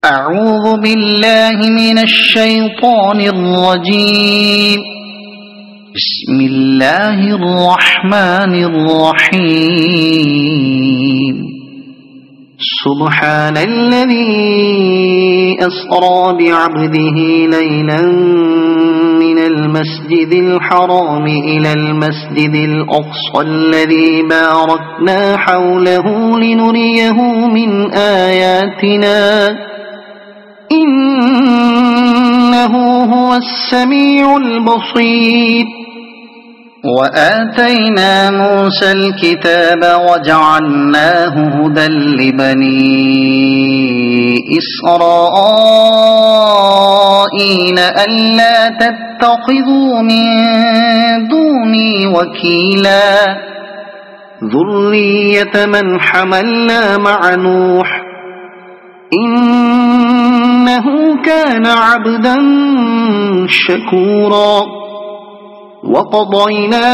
أعوذ بالله من الشيطان الرجيم. بسم الله الرحمن الرحيم. سبحان الذي أسرى بعبده ليلا من المسجد الحرام إلى المسجد الأقصى الذي باركنا حوله لنريه من آياتنا إنه هو السميع البصير. وآتينا موسى الكتاب وجعلناه هدى لبني إسرائيل ألا تتخذوا من دوني وكيلا ذرية من حملنا مع نوح إنه كان عبدا شكورا. وقضينا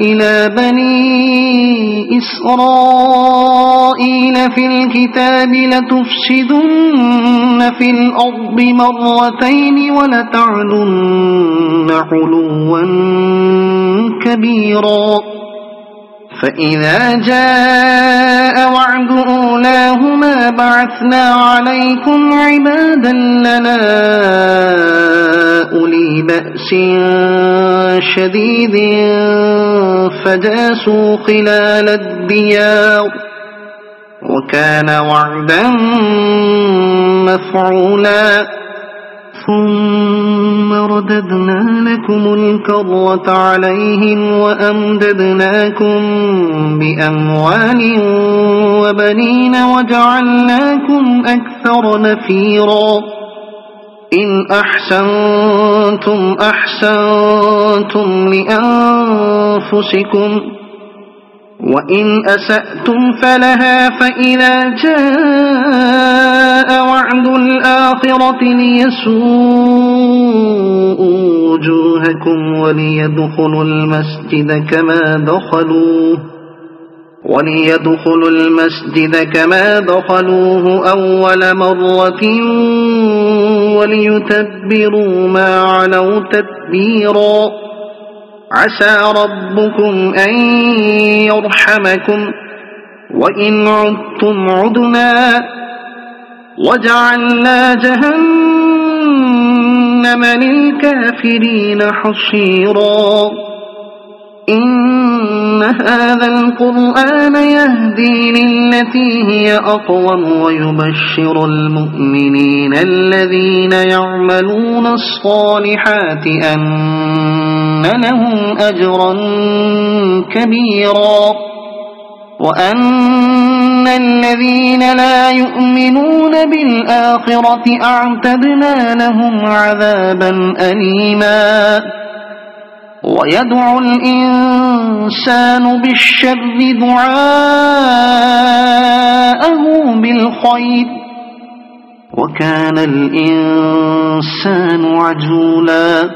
إلى بني إسرائيل في الكتاب لتفسدن في الأرض مرتين ولتعلن علوا كبيرا. فإذا جاء وعد أولاهما بعثنا عليكم عبادا لنا أولي بأس شديد فجاسوا خلال الديار وكان وعدا مفعولا. ثم رددنا لكم الكرة عليهم وأمددناكم بأموال وبنين وجعلناكم أكثر نفيرا. إن أحسنتم أحسنتم لأنفسكم وإن أسأتم فلها. فإذا جاء وعد الآخرة ليسوءوا وجوهكم وليدخلوا المسجد كما دخلوه أول مرة وليتبروا ما علوا تتبيرا. عسى ربكم أن يرحمكم وإن عدتم عدنا وجعلنا جهنم للكافرين حصيرا. إن هذا القرآن يهدي للتي هي أقوم ويبشر المؤمنين الذين يعملون الصالحات أن لهم أجرا كبيرا وأن الذين لا يؤمنون بالآخرة أعتدنا لهم عذابا أليما. ويدعو الإنسان بالشر دعاءه بالخير وكان الإنسان عجولا.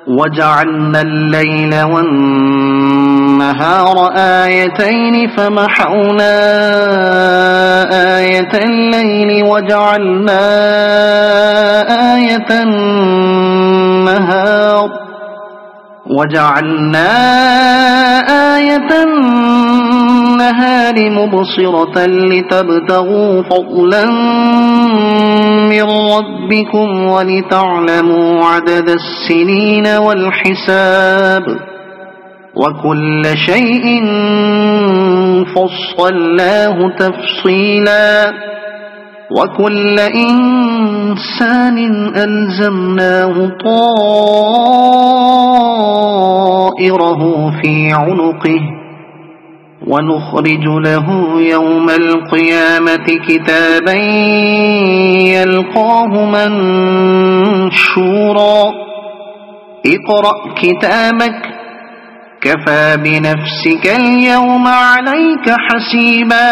وجعلنا الليل والنهار آيتين فمحونا آية الليل وجعلنا آية النهار مبصرة لتبتغوا فضلا من ربكم ولتعلموا عدد السنين والحساب وكل شيء فصلناه تفصيلا. وكل إنسان ألزمناه طائره في عنقه ونخرج له يوم القيامة كتابا يلقاه منشورا. اقرأ كتابك كفى بنفسك اليوم عليك حسيبا.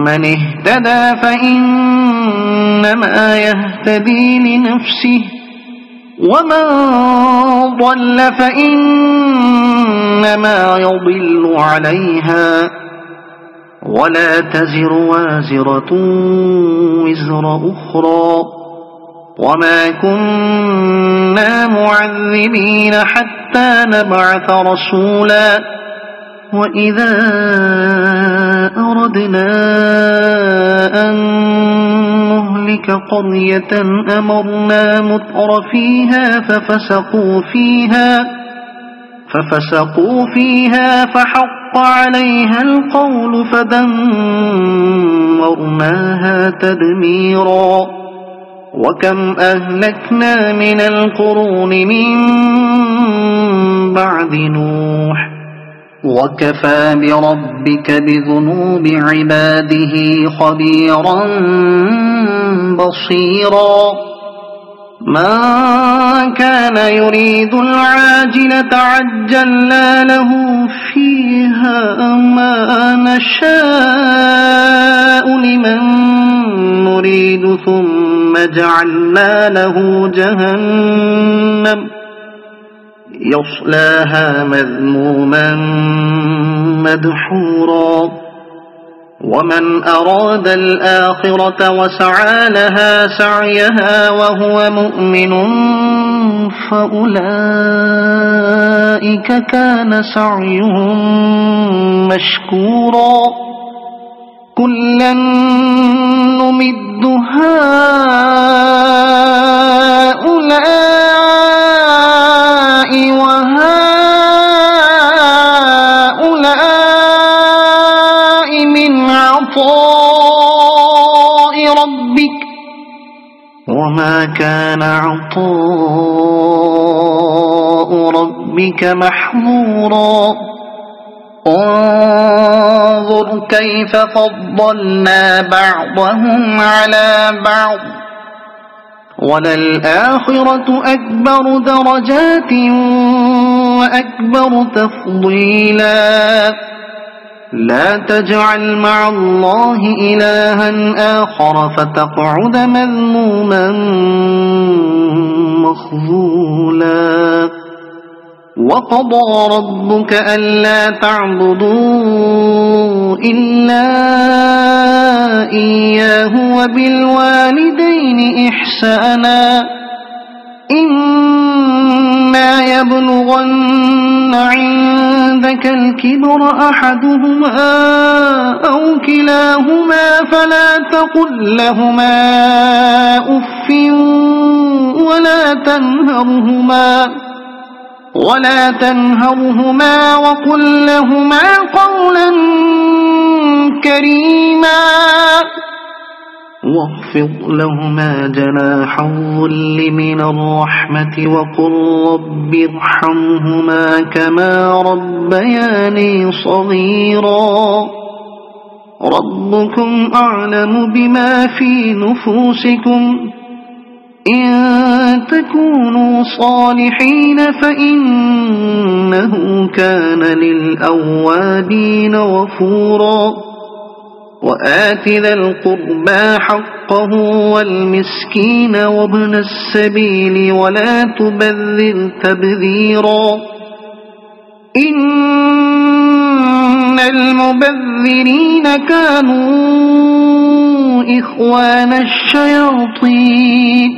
من اهتدى فإنما يهتدي لنفسه ومن ضل فإنما يضل عليها ولا تزر وازرة وزر أخرى وما كنا معذبين حتى نبعث رسولا وإذا أردنا أن نهلك قرية أمرنا متر فيها ففسقوا فيها فحق عليها القول فدمرناها تدميرا وكم أهلكنا من القرون من بعد نوح وكفى بربك بذنوب عباده خبيرا بصيرا من كان يريد العاجلة عجلنا له فيها ما نشاء لمن نريد ثم جعلنا له جهنم يصلاها مذموما مدحورا ومن أراد الآخرة وسعى لها سعيها وهو مؤمن فأولئك كان سعيهم مشكورا كلا نمد هؤلاء وهؤلاء من عطاء ربك وما كان عطاء ربك محظورا انظر كيف فضلنا بعضهم على بعض وللآخرة أكبر درجات وأكبر تفضيلا لا تجعل مع الله إلها آخر فتقعد مذموما مخذولا وقضى ربك ألا تعبدوا إلا إياه وبالوالدين إحسانا إما يبلغن عندك الكبر أحدهما أو كلاهما فلا تقل لهما أف ولا تنهرهما وقل لهما قولا كريما واخفض لهما جناح الذل من الرحمة وقل رب ارحمهما كما ربياني صغيرا ربكم أعلم بما في نفوسكم إن تكونوا صالحين فإنه كان للأوابين غفورا وآت ذا القربى حقه والمسكين وابن السبيل ولا تبذر تبذيرا إن المبذرين كانوا إخوان الشياطين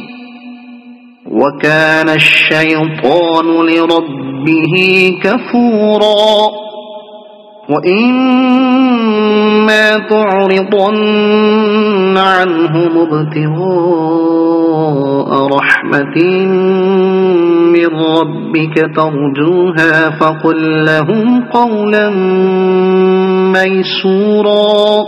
وكان الشيطان لربه كفورا وإما تعرضن عنهم ابتغاء رحمة من ربك ترجوها فقل لهم قولا ميسورا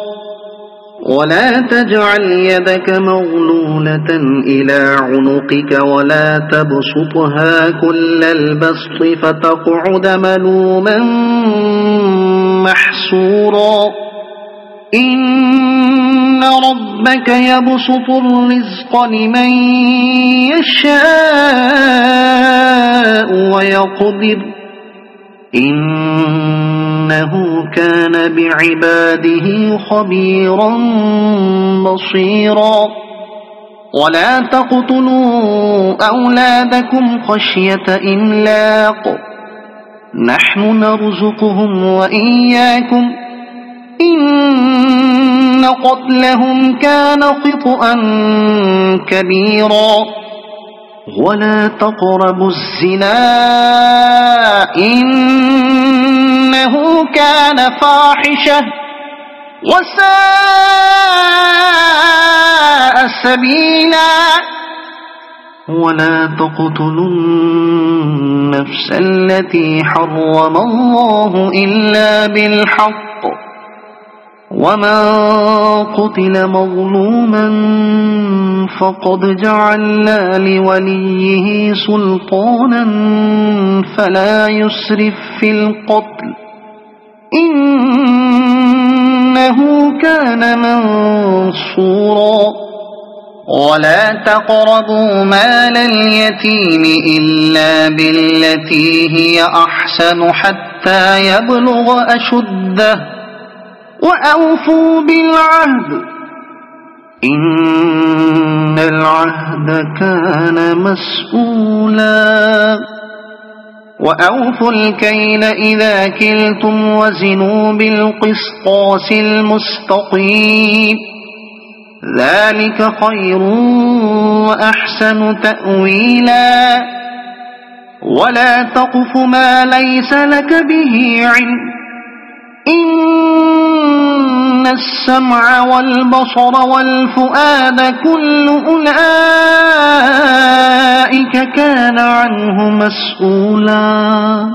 ولا تجعل يدك مغلولة إلى عنقك ولا تبسطها كل البسط فتقعد ملوما محسورا إن ربك يبسط الرزق لمن يشاء ويقدر إنه كان بعباده خبيرا بصيرا ولا تقتلوا أولادكم خشية إملاق نحن نرزقهم وإياكم إن قتلهم كان خطأ كبيرا ولا تقربوا الزنا إنه كان فاحشة وساء سبيلا ولا تقتلوا النفس التي حرم الله إلا بالحق ومن قتل مظلوما فقد جعلنا لوليه سلطانا فلا يسرف في القتل إنه كان منصورا ولا تقربوا مال اليتيم إلا بالتي هي أحسن حتى يبلغ أشده وأوفوا بالعهد إن العهد كان مسؤولا وأوفوا الكيل إذا كلتم وزنوا بالقسطاس المستقيم ذلك خير وأحسن تأويلا ولا تقف ما ليس لك به علم إن السمع والبصر والفؤاد كل أولئك كان عنه مسؤولا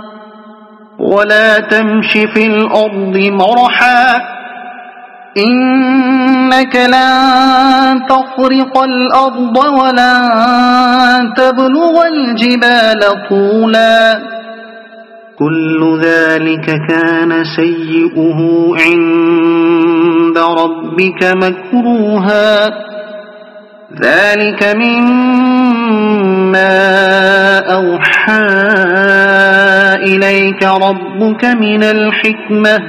ولا تمش في الأرض مرحا إنك لن تخرق الأرض ولن تبلغ الجبال طولا كل ذلك كان سيئه عند ربك مكروها ذلك مما أوحى إليك ربك من الحكمة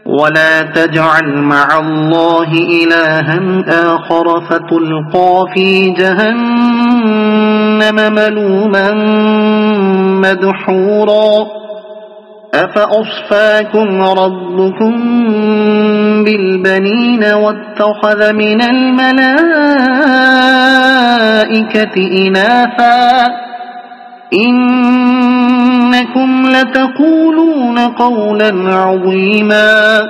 ولا تجعل مع الله إلها آخر فتلقى في جهنم ملوما مدحورا أفأصفاكم ربكم بالبنين واتخذ من الملائكة إناثا إنكم لتقولون قولا عظيما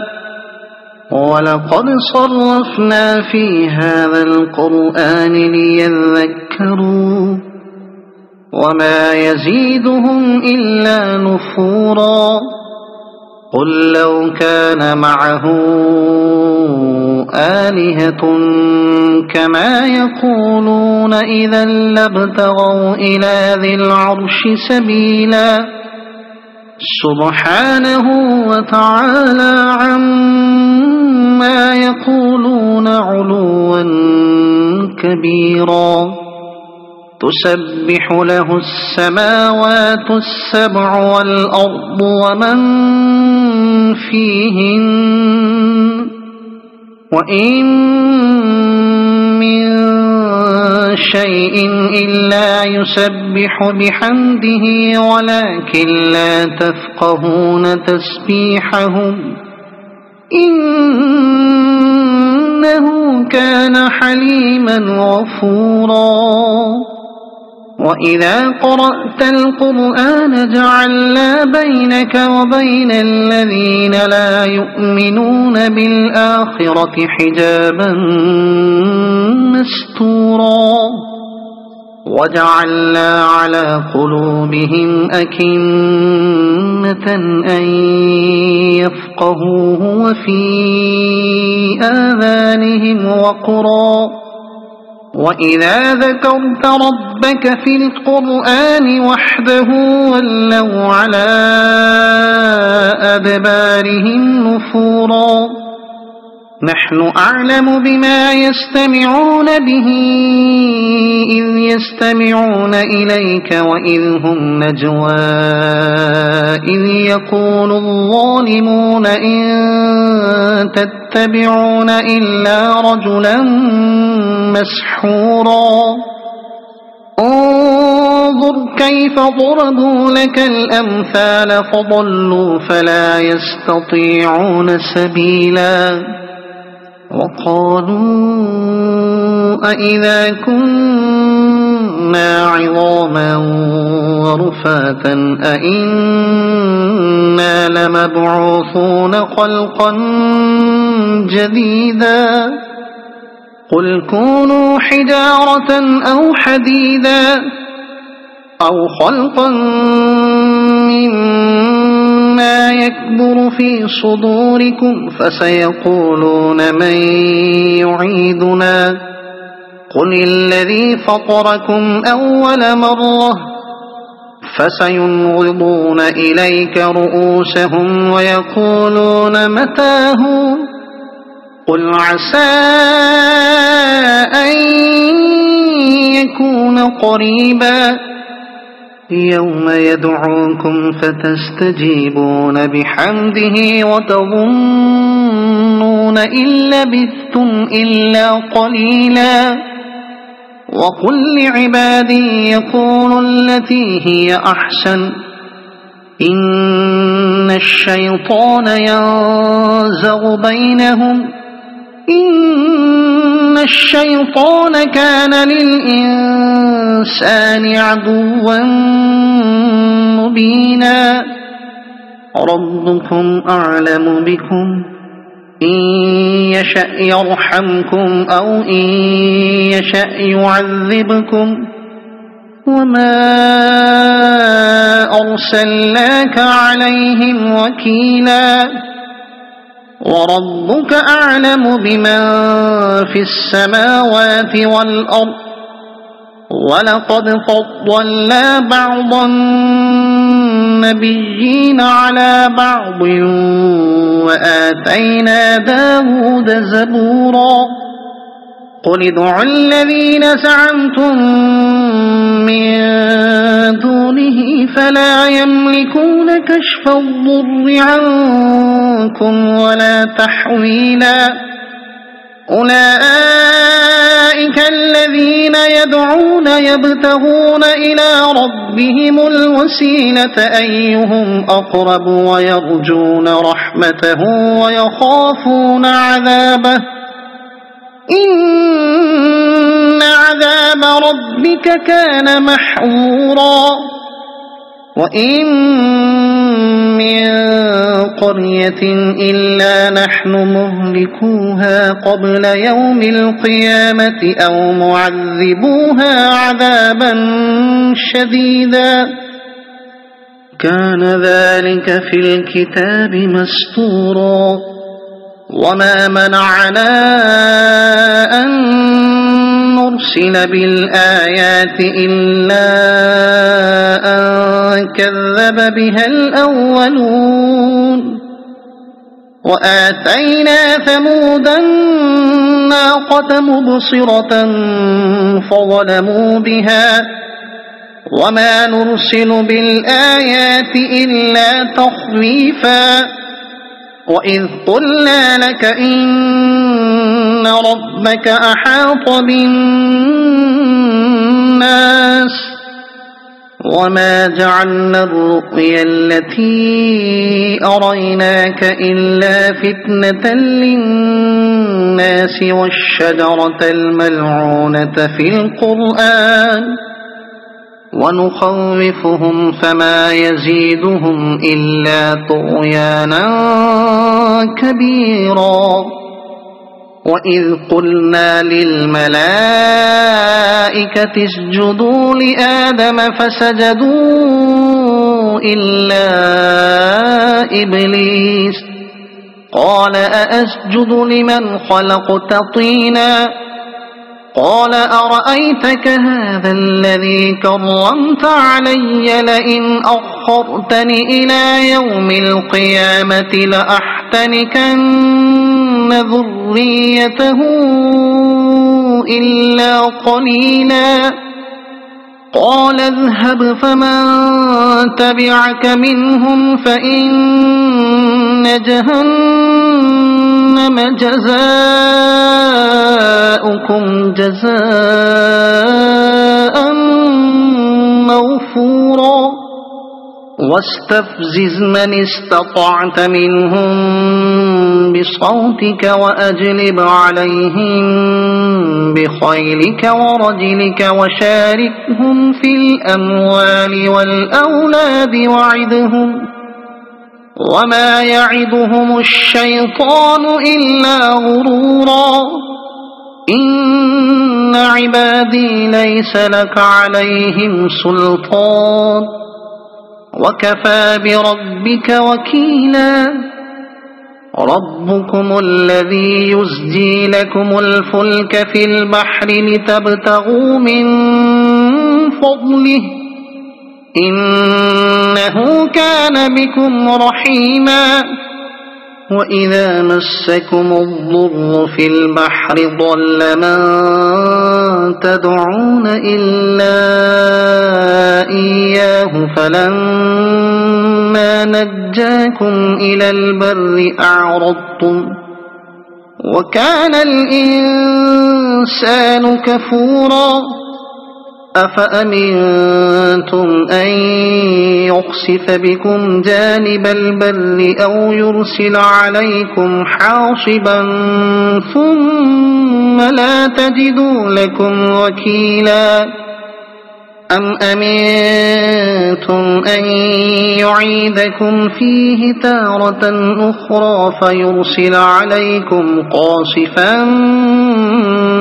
ولقد صرفنا في هذا القرآن ليذكروا وما يزيدهم إلا نفورا قل لو كان معه آلهة كما يقولون إذا لابتغوا إلى ذي العرش سبيلا سبحانه وتعالى عما يقولون علوا كبيرا تسبح له السماوات السبع والأرض ومن فيهن وإن من شيء إلا يسبح بحمده ولكن لا تفقهون تسبيحهم إنه كان حليما غفورا وإذا قرأت القرآن جعلنا بينك وبين الذين لا يؤمنون بالآخرة حجابا مستورا وجعلنا على قلوبهم أكنة أن يفقهوه وفي آذانهم وقرا وإذا ذكرت ربك في القرآن وحده ولوا على أدبارهم نفورا نحن أعلم بما يستمعون به إذ يستمعون إليك وإذ هم نجوى إذ يقول الظالمون إن تتبعون إلا رجلا مسحورا انظر فانظر كيف ضربوا لك الأمثال فضلوا فلا يستطيعون سبيلا وقالوا أإذا كنا عظاما ورفاتا أإنا لمبعوثون خلقا جديدا قل كونوا حجارة أو حديدا أو خلقا مما يكبر في صدوركم فسيقولون من يعيدنا قل الذي فطركم أول مرة فسينغضون إليك رؤوسهم ويقولون متى هو قل عسى أن يكون قريبا يوم يدعوكم فتستجيبون بحمده وتظنون إن لبثتم إلا قليلا وقل لعبادي يقولوا التي هي أحسن إن الشيطان ينزغ بينهم إن الشيطان كان للإنسان عدوا مبينا ربكم أعلم بكم إن يشأ يرحمكم أو إن يشأ يعذبكم وما أرسلناك عليهم وكيلا وربك أعلم بمن في السماوات والأرض ولقد فضلنا بعض النبيين على بعض وآتينا داود زبورا قل ادعوا الذين زعمتم من دونه فلا يملكون كشف الضر عنكم ولا تحويلا أولئك الذين يدعون يبتغون إلى ربهم الوسيلة أيهم أقرب ويرجون رحمته ويخافون عذابه إن عذاب ربك كان محظورا وإن من قرية إلا نحن مهلكوها قبل يوم القيامة أو معذبوها عذابا شديدا كان ذلك في الكتاب مسطورا وما منعنا أن نرسل بالآيات إلا أن كذب بها الأولون وآتينا ثمود الناقة مبصرة فظلموا بها وما نرسل بالآيات إلا تخويفا وإذ قلنا لك إن ربك أحاط بالناس وما جعلنا الرؤيا التي أريناك إلا فتنة للناس والشجرة الملعونة في القرآن ونخوفهم فما يزيدهم إلا طغيانا كبيرا وإذ قلنا للملائكة اسجدوا لآدم فسجدوا إلا إبليس قال أأسجد لمن خلقت طينا قال أرأيتك هذا الذي كرمت علي لئن أخرتني إلى يوم القيامة لأحتنكن ذريته إلا قليلا قال اذهب فمن تبعك منهم فإن جهنم جزاؤكم جزاء غفورا واستفزز من استطعت منهم بصوتك وأجلب عليهم بخيلك ورجلك وشاركهم في الأموال والأولاد وعدهم وما يعدهم الشيطان إلا غرورا إن عبادي ليس لك عليهم سلطان وكفى بربك وكيلا ربكم الذي يزجي لكم الفلك في البحر لتبتغوا من فضله إنه كان بكم رحيما وإذا مسكم الضر في البحر ضل من تدعون إلا إياه فلما نجاكم إلى البر أعرضتم وكان الإنسان كفورا أفأمنتم أن يخسف بكم جانب البر أو يرسل عليكم حاصبا ثم لا تجدوا لكم وكيلا أم أمنتم أن يعيدكم فيه تارة أخرى فيرسل عليكم قاصفا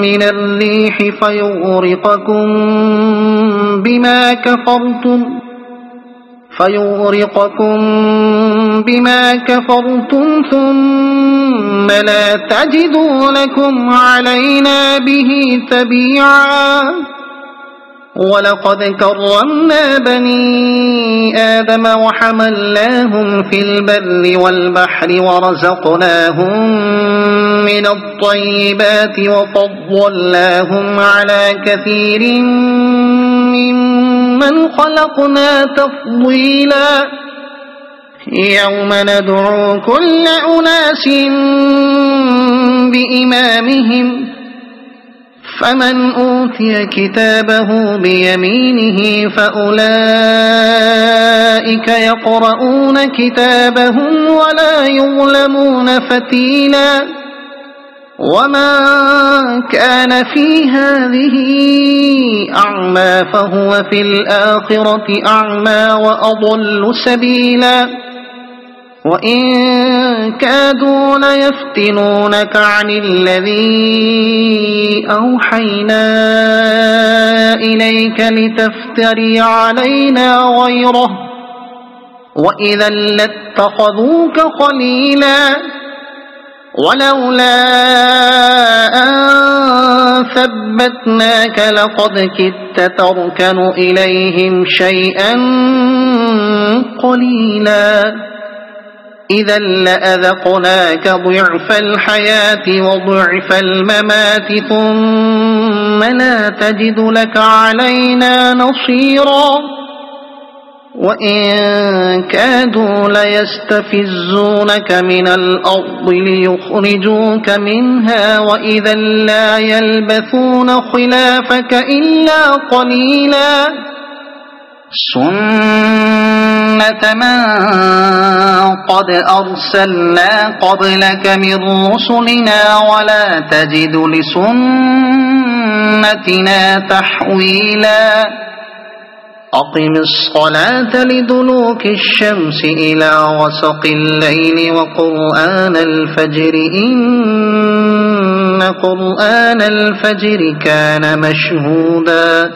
من الريح فيغرقكم بما كفرتم ثم لا تجدوا لكم علينا به تبيعا ولقد كرمنا بني آدم وحملناهم في البر والبحر ورزقناهم من الطيبات وفضلناهم على كثير ممن خلقنا تفضيلا يوم ندعو كل أناس بإمامهم فمن أوتي كتابه بيمينه فأولئك يقرؤون كتابهم ولا يظلمون فتيلا وما كان في هذه أعمى فهو في الآخرة أعمى وأضل سبيلا وإن كادوا ليفتنونك عن الذي أوحينا إليك لتفتري علينا غيره وإذا لاتخذوك خليلا ولولا أن ثبتناك لقد كدت تركن إليهم شيئا قليلا إذا لأذقناك ضعف الحياة وضعف الممات ثم لا تجد لك علينا نصيرا وإن كادوا ليستفزونك من الأرض ليخرجوك منها وإذا لا يلبثون خلافك إلا قليلا سنة من قد أرسلنا قبلك من رسلنا ولا تجد لسنتنا تحويلا أقم الصلاة لدلوك الشمس إلى غسق الليل وقرآن الفجر إن قرآن الفجر كان مشهودا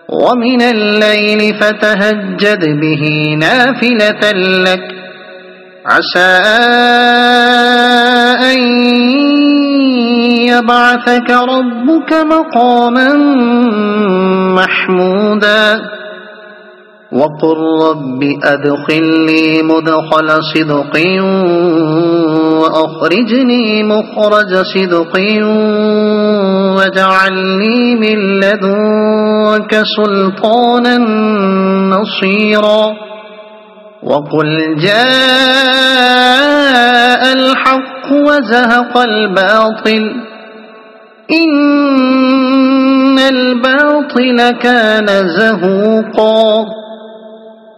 ومن الليل فتهجد به نافلة لك عسى أن يبعثك ربك مقاما محمودا وقل رب أدخلني مدخل صدق وأخرجني مخرج صدق واجعلني من لدنك سلطانا نصيرا وقل جاء الحق وزهق الباطل إن الباطل كان زهوقا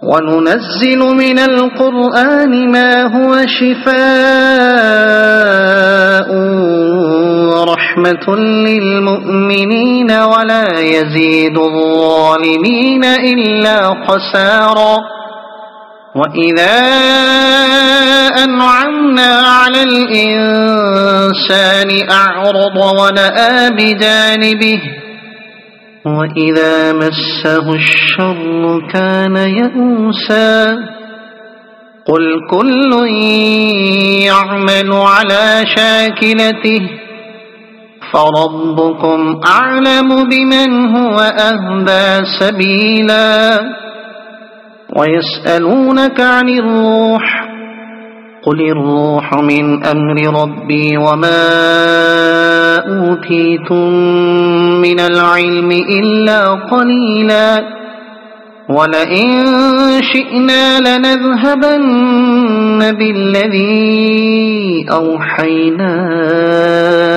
وننزل من القرآن ما هو شفاء ورحمة للمؤمنين ولا يزيد الظالمين إلا خسارا وإذا أنعمنا على الإنسان أعرض ونأى بجانبه وإذا مسه الشر كان يئوسا قل كل يعمل على شاكلته فربكم أعلم بمن هو أهدى سبيلا ويسألونك عن الروح قل الروح من أمر ربي وما أوتيتم من العلم إلا قليلا ولئن شئنا لنذهبن بالذي أوحينا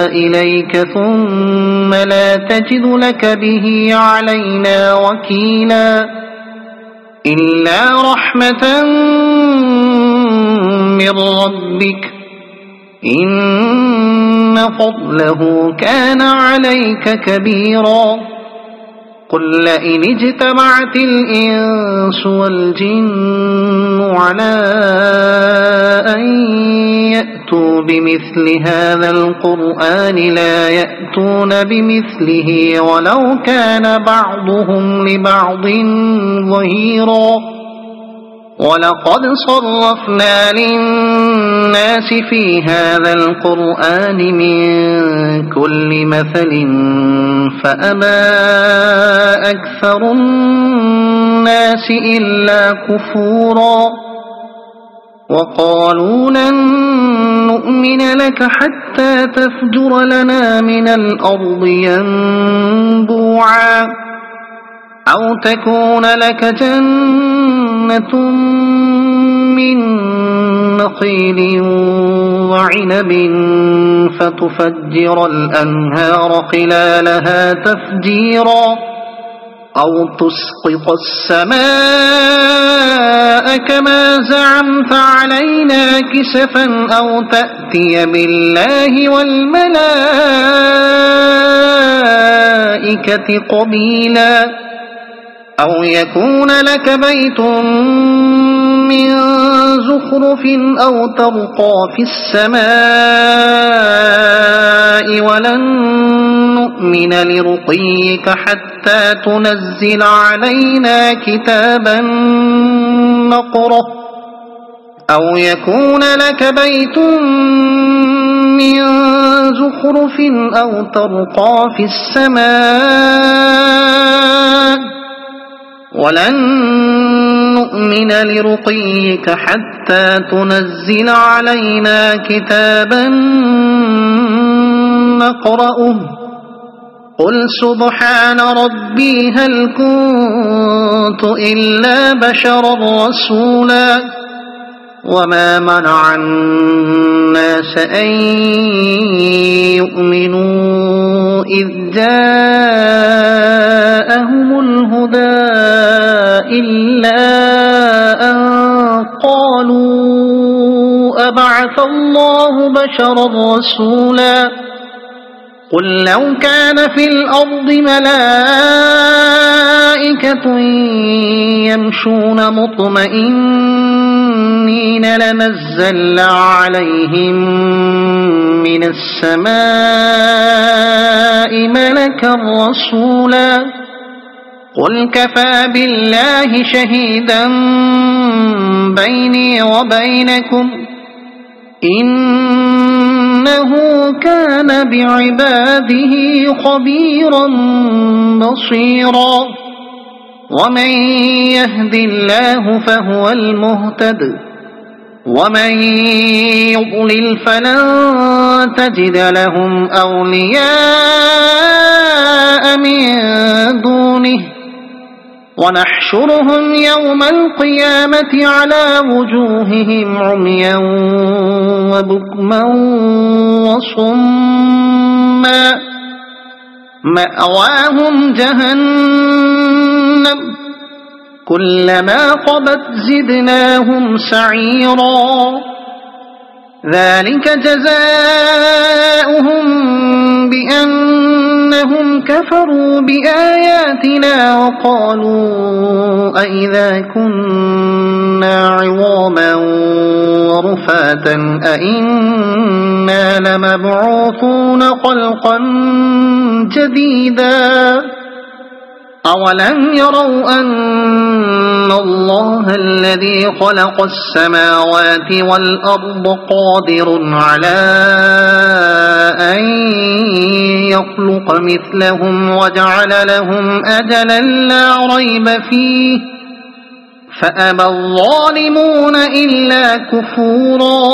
إليك ثم لا تجد لك به علينا وكيلا إلا رحمة من ربك إن فضله كان عليك كبيرا قل لئن اجتمعت الإنس والجن على أن يأتوا بمثل هذا القرآن لا يأتون بمثله ولو كان بعضهم لبعض ظهيرا ولقد صرفنا للناس في هذا القرآن من كل مثل فأبى أكثر الناس إلا كفورا وقالوا لن نؤمن لك حتى تفجر لنا من الأرض ينبوعا أو تكون لك جنة من نخيل وعنب فتفجر الأنهار خلالها تفجيرا أو تسقط السماء كما زعمت علينا كسفا أو تأتي بالله والملائكة قبيلا أو يكون لك بيت من زخرف أو ترقى في السماء ولن نؤمن لرقيك حتى تنزل علينا كتابا نقرأه أو يكون لك بيت من زخرف أو ترقى في السماء ولن نؤمن لرقيك حتى تنزل علينا كتابا نقرأه قل سبحان ربي هل كنت إلا بشرا رسولا وما منع الناس أن يؤمنوا إذ جاءهم الهدى إلا أن قالوا أبعث الله بشرا رسولا قل لو كان في الأرض ملائكة يمشون مطمئنين لنزلنا عليهم من السماء ملكا رسولا قل كفى بالله شهيدا بيني وبينكم إنه كان بعباده خبيرا بصيرا ومن يهد الله فهو المهتد ومن يضلل فلن تجد لهم أولياء من دونه ونحشرهم يوم القيامة على وجوههم عميا وبكما وصما مأواهم جهنم كلما خبت زدناهم سعيرا ذلك جزاؤهم بأنهم كفروا بآياتنا وقالوا أئذا كنا عظاما ورفاتا أئنا لمبعوثون خلقا جديدا أولم يروا أن الله الذي خلق السماوات والأرض قادر على أن يخلق مثلهم وجعل لهم أجلا لا ريب فيه فأبى الظالمون إلا كفورا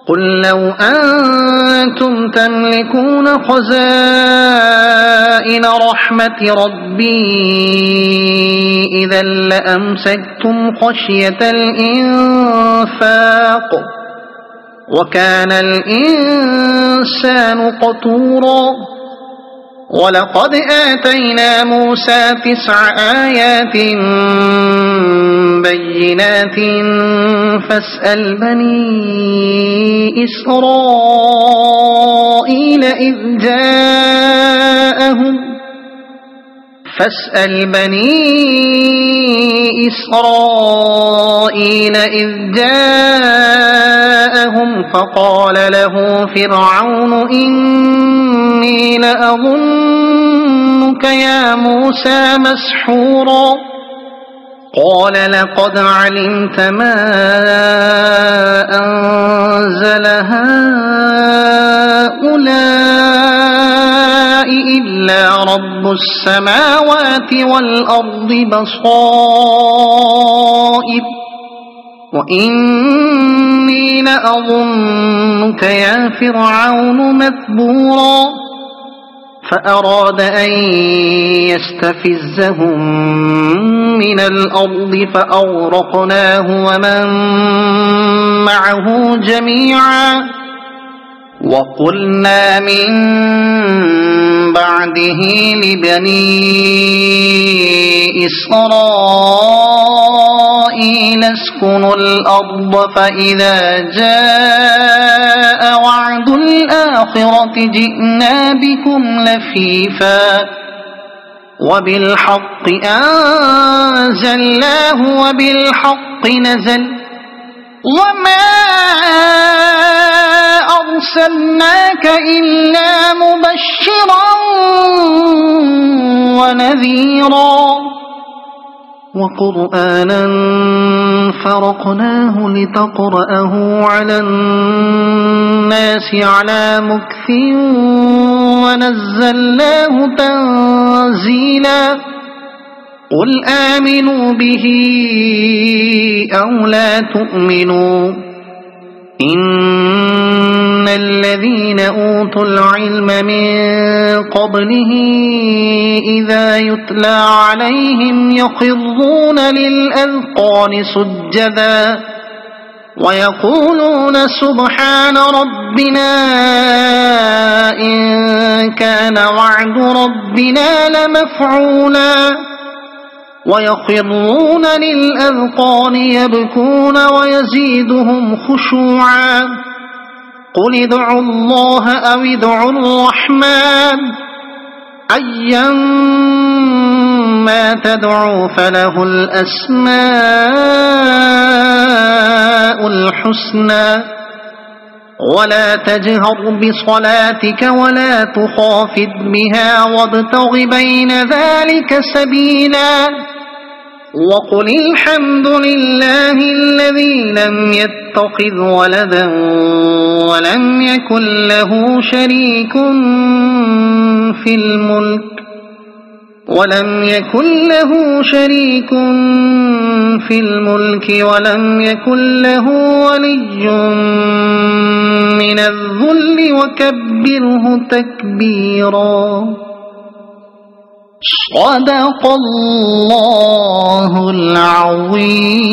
قل لو أنتم تملكون خزائن رحمة ربي إذا لأمسكتم خشية الإنفاق وكان الإنسان قتورا ولقد آتينا موسى 9 آيات بينات فاسأل بني إسرائيل إذ جاءهم فقال له فرعون إني لأظنك يا موسى مسحورا قال لقد علمت ما أنزل هؤلاء إلا رب السماوات والأرض بصائر وإني لأظنك يا فرعون مثبورا فأراد أن يستفزهم من الأرض فأغرقناه ومن معه جميعا وقلنا من بعده لبني إسرائيل اسكنوا الأرض فإذا جاء وعد الآخرة جئنا بكم لفيفا وبالحق أنزلناه وبالحق نزل وما أرسلناك إلا مبشرا ونذيرا وقرآنا فرقناه لتقرأه على الناس على مكث ونزلناه تنزيلا قل آمنوا به أو لا تؤمنوا إن الذين أوتوا العلم من قبله إذا يتلى عليهم يخرون للأذقان سجدا ويقولون سبحان ربنا إن كان وعد ربنا لمفعولا ويخرون للأذقان يبكون ويزيدهم خشوعا قل ادعوا الله أو ادعوا الرحمن أيما تدعوا فله الأسماء الحسنى ولا تجهر بصلاتك ولا تخافت بها وابتغ بين ذلك سبيلا وقل الحمد لله الذي لم يتخذ ولدا ولم يكن له شريك في الملك ولم يكن له ولي من الذل وكبره تكبيرا صدق الله العظيم.